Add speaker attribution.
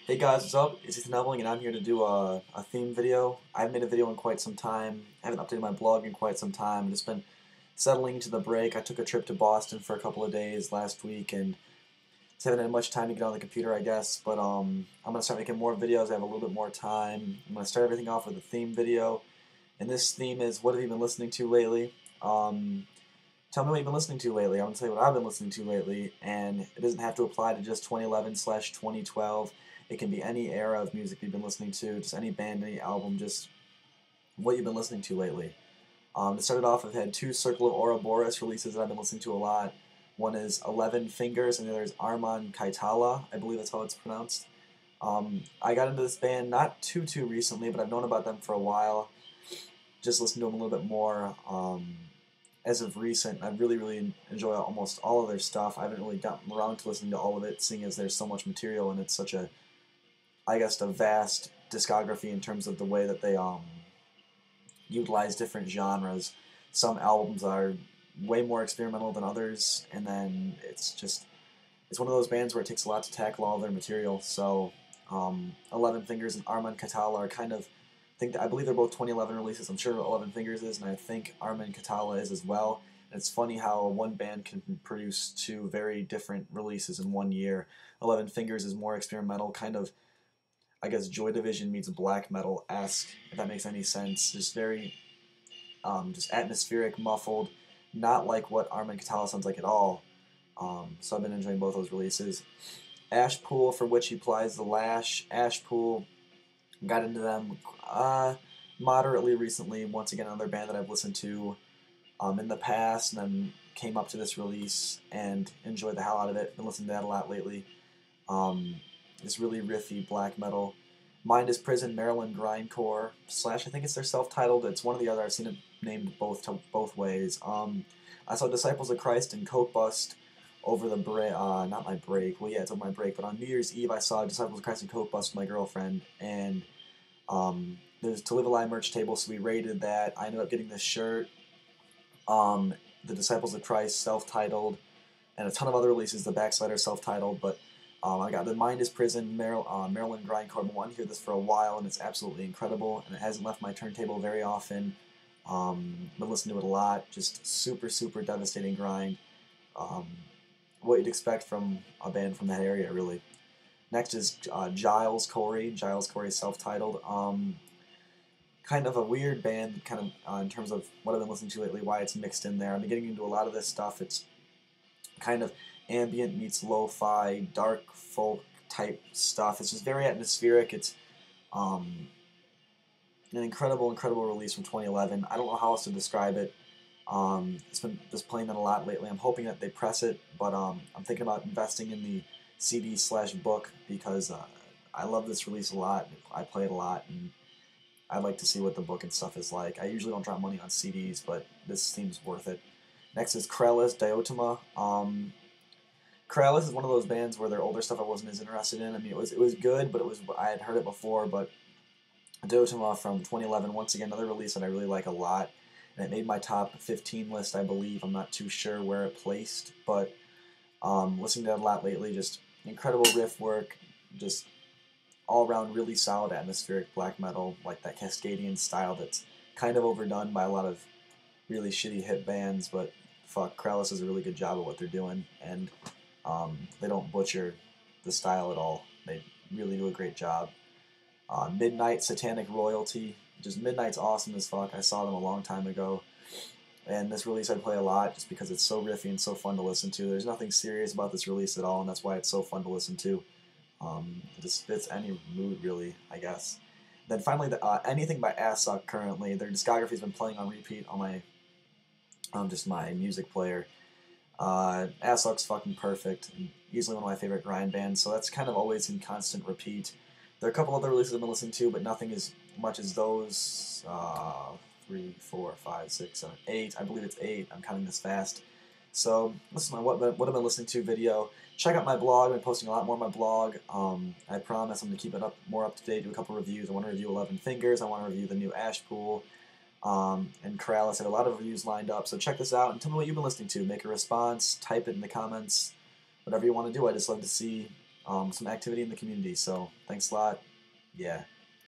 Speaker 1: Hey guys, what's up? It's Ethan Eveling, and I'm here to do a theme video. I haven't made a video in quite some time. I haven't updated my blog in quite some time. I've just been settling into the break. I took a trip to Boston for a couple of days last week, and just haven't had much time to get on the computer, I guess. But I'm gonna start making more videos. I have a little bit more time. I'm gonna start everything off with a theme video, and this theme is what have you been listening to lately? Tell me what you've been listening to lately. I'm gonna tell you what I've been listening to lately, and it doesn't have to apply to just 2011/2012. It can be any era of music you've been listening to, just any band, any album, just what you've been listening to lately. To start it off, I've had two Circle of Ouroborus releases that I've been listening to a lot. One is 11 Fingers, and the other is Armon Keitaalla. I believe that's how it's pronounced. I got into this band not too recently, but I've known about them for a while. Just listened to them a little bit more. As of recent, I really enjoy almost all of their stuff. I haven't really gotten around to listening to all of it, seeing as there's so much material and it's such a, I guess, a vast discography in terms of the way that they utilize different genres. Some albums are way more experimental than others, and then it's one of those bands where it takes a lot to tackle all their material. So 11 Fingers and Armon Keitaalla are kind of, I believe they're both 2011 releases. I'm sure 11 Fingers is, and I think Armon Keitaalla is as well. And it's funny how one band can produce two very different releases in one year. 11 Fingers is more experimental, kind of, I guess, Joy Division meets black metal-esque, if that makes any sense. Just very, just atmospheric, muffled, not like what Armon Keitaalla sounds like at all. So I've been enjoying both those releases. Ashpool, for which he plies the Lash. Ashpool, got into them moderately recently. Once again, another band that I've listened to in the past, and then came up to this release and enjoyed the hell out of it. Been listening to that a lot lately. This really riffy black metal. Mind is Prison, Maryland Grindcore / I think it's their self-titled. It's one or the other. I've seen it named both ways. I saw Disciples of Christ and Coke Bust over the break. Not my break. Well, yeah, it's over my break. But on New Year's Eve, I saw Disciples of Christ and Coke Bust with my girlfriend, and there's To Live a Lie merch table, so we raided that. I ended up getting this shirt, the Disciples of Christ self-titled, and a ton of other releases. The Backslider self-titled, but I got the Mind is Prison, Maryland Grindcore. I've been wanting to hear this for a while, and it's absolutely incredible, and it hasn't left my turntable very often. Been listening to it a lot. Just super devastating grind. What you'd expect from a band from that area, really. Next is Giles Corey. Giles Corey self-titled. Kind of a weird band, kind of in terms of what I've been listening to lately, why it's mixed in there. I've been getting into a lot of this stuff. It's kind of ambient meets lo-fi, dark folk type stuff. It's just very atmospheric. It's an incredible release from 2011. I don't know how else to describe it. It's been just playing that a lot lately. I'm hoping that they press it, but I'm thinking about investing in the CD/book because I love this release a lot. I play it a lot, and I'd like to see what the book and stuff is like. I usually don't drop money on CDs, but this seems worth it. Next is Krallice, Diotima. Krallice is one of those bands where their older stuff I wasn't as interested in. I mean, it was good, but I had heard it before. But Diotima from 2011, once again, another release that I really like a lot, and it made my top 15 list, I believe. I'm not too sure where it placed, but listening to that a lot lately. Just incredible riff work, just all around really solid atmospheric black metal, like that Cascadian style that's kind of overdone by a lot of really shitty hit bands, but fuck, Krallice does a really good job of what they're doing, and they don't butcher the style at all. They really do a great job. Midnight, Satanic Royalty. Just Midnight's awesome as fuck. I saw them a long time ago, and this release I play a lot just because it's so riffy and so fun to listen to. There's nothing serious about this release at all, and that's why it's so fun to listen to. It just fits any mood, really, I guess. Then finally, anything by Assuck currently. Their discography's been playing on repeat on my just my music player. Assuck's fucking perfect, and easily one of my favorite grind bands, so that's kind of always in constant repeat. There are a couple other releases I've been listening to, but nothing as much as those. 3, 4, 5, 6, 7, 8. I believe it's 8. I'm counting this fast. So this is my what I've been listening to video. Check out my blog. I've been posting a lot more on my blog. I promise I'm going to keep it more up to date, do a couple reviews. I want to review 11 Fingers. I want to review the new Ashpool. And Krallice. I have a lot of reviews lined up, so check this out and tell me what you've been listening to. Make a response, type it in the comments, whatever you want to do. I just love to see some activity in the community. So thanks a lot. Yeah.